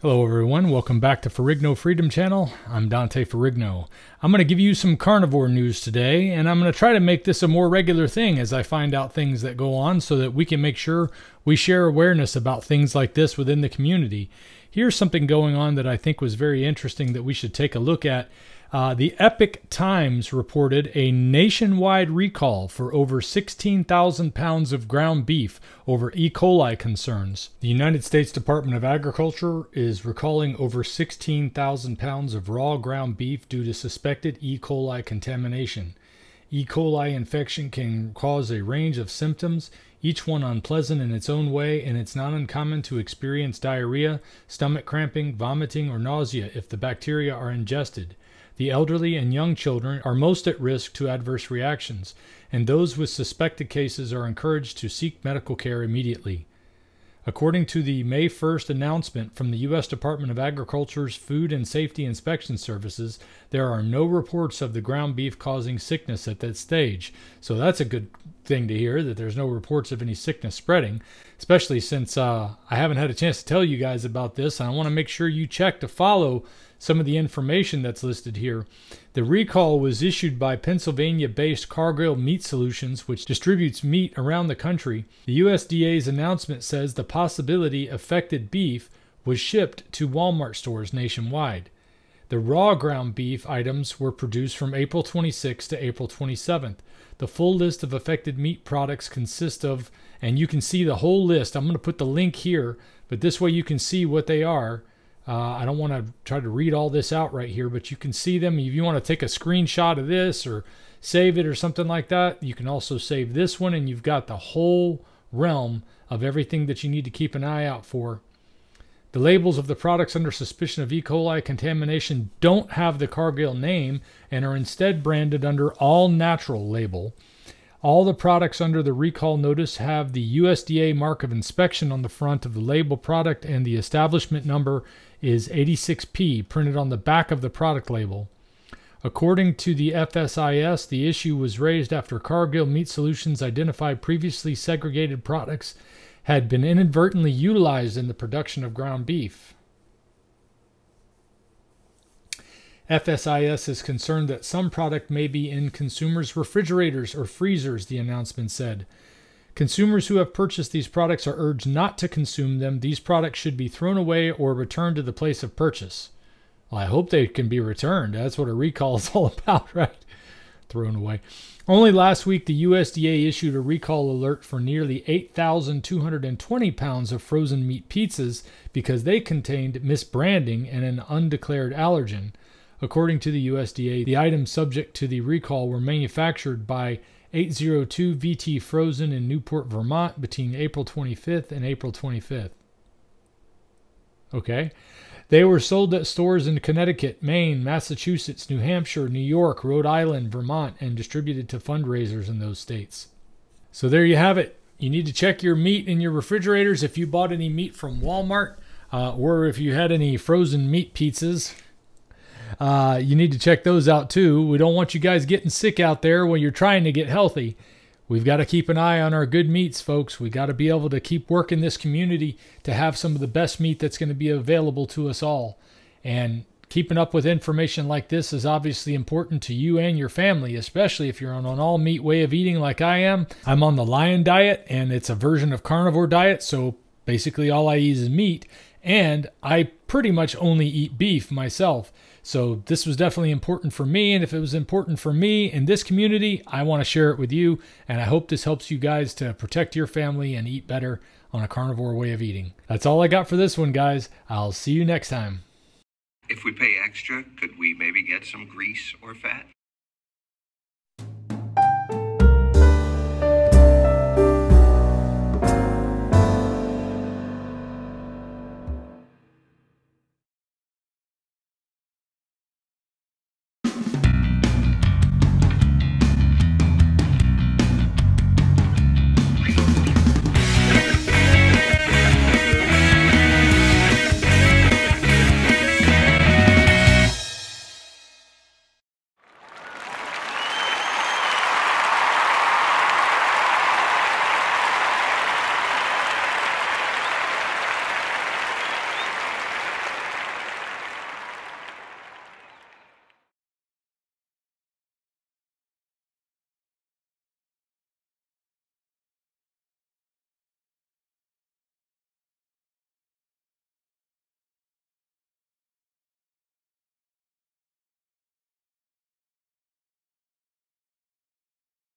Hello everyone, welcome back to Ferrigno Freedom channel. I'm Dante Ferrigno. I'm going to give you some carnivore news today, and I'm going to try to make this a more regular thing as I find out things that go on so that we can make sure we share awareness about things like this within the community. Here's something going on that I think was very interesting that we should take a look at. The Epic Times reported a nationwide recall for over 16,000 pounds of ground beef over E. coli concerns. The United States Department of Agriculture is recalling over 16,000 pounds of raw ground beef due to suspected E. coli contamination. E. coli infection can cause a range of symptoms, each one unpleasant in its own way, and it's not uncommon to experience diarrhea, stomach cramping, vomiting, or nausea if the bacteria are ingested. The elderly and young children are most at risk to adverse reactions, and those with suspected cases are encouraged to seek medical care immediately. According to the May 1st announcement from the U.S. Department of Agriculture's Food and Safety Inspection Services, there are no reports of the ground beef causing sickness at that stage. So that's a good thing to hear, that there's no reports of any sickness spreading, especially since I haven't had a chance to tell you guys about this. I want to make sure you check to follow some of the information that's listed here. The recall was issued by Pennsylvania-based Cargill Meat Solutions, which distributes meat around the country. The USDA's announcement says the possibility affected beef was shipped to Walmart stores nationwide. The raw ground beef items were produced from April 26th to April 27th. The full list of affected meat products consists of, and you can see the whole list. I'm going to put the link here, but this way you can see what they are. I don't want to try to read all this out right here, but you can see them. If you want to take a screenshot of this or save it or something like that, you can also save this one, and you've got the whole realm of everything that you need to keep an eye out for. The labels of the products under suspicion of E. coli contamination don't have the Cargill name and are instead branded under All Natural label. All the products under the recall notice have the USDA mark of inspection on the front of the label product, and the establishment number is 86P printed on the back of the product label. According to the FSIS, the issue was raised after Cargill Meat Solutions identified previously segregated products had been inadvertently utilized in the production of ground beef. FSIS is concerned that some product may be in consumers' refrigerators or freezers, the announcement said. Consumers who have purchased these products are urged not to consume them. These products should be thrown away or returned to the place of purchase. Well, I hope they can be returned. That's what a recall is all about, right? Thrown away. Only last week, the USDA issued a recall alert for nearly 8,220 pounds of frozen meat pizzas because they contained misbranding and an undeclared allergen. According to the USDA, the items subject to the recall were manufactured by 802 VT Frozen in Newport, Vermont between April 25th and April 25th. Okay. They were sold at stores in Connecticut, Maine, Massachusetts, New Hampshire, New York, Rhode Island, Vermont, and distributed to fundraisers in those states. So there you have it. You need to check your meat in your refrigerators if you bought any meat from Walmart, or if you had any frozen meat pizzas. You need to check those out too. We don't want you guys getting sick out there when you're trying to get healthy. We've got to keep an eye on our good meats, folks. We got to be able to keep working this community to have some of the best meat that's going to be available to us all. And keeping up with information like this is obviously important to you and your family, especially if you're on an all-meat way of eating like I am. I'm on the lion diet, and it's a version of carnivore diet, so basically all I eat is meat. And I pretty much only eat beef myself. So this was definitely important for me. And if it was important for me in this community, I want to share it with you. And I hope this helps you guys to protect your family and eat better on a carnivore way of eating. That's all I got for this one, guys. I'll see you next time. If we pay extra, could we maybe get some grease or fat?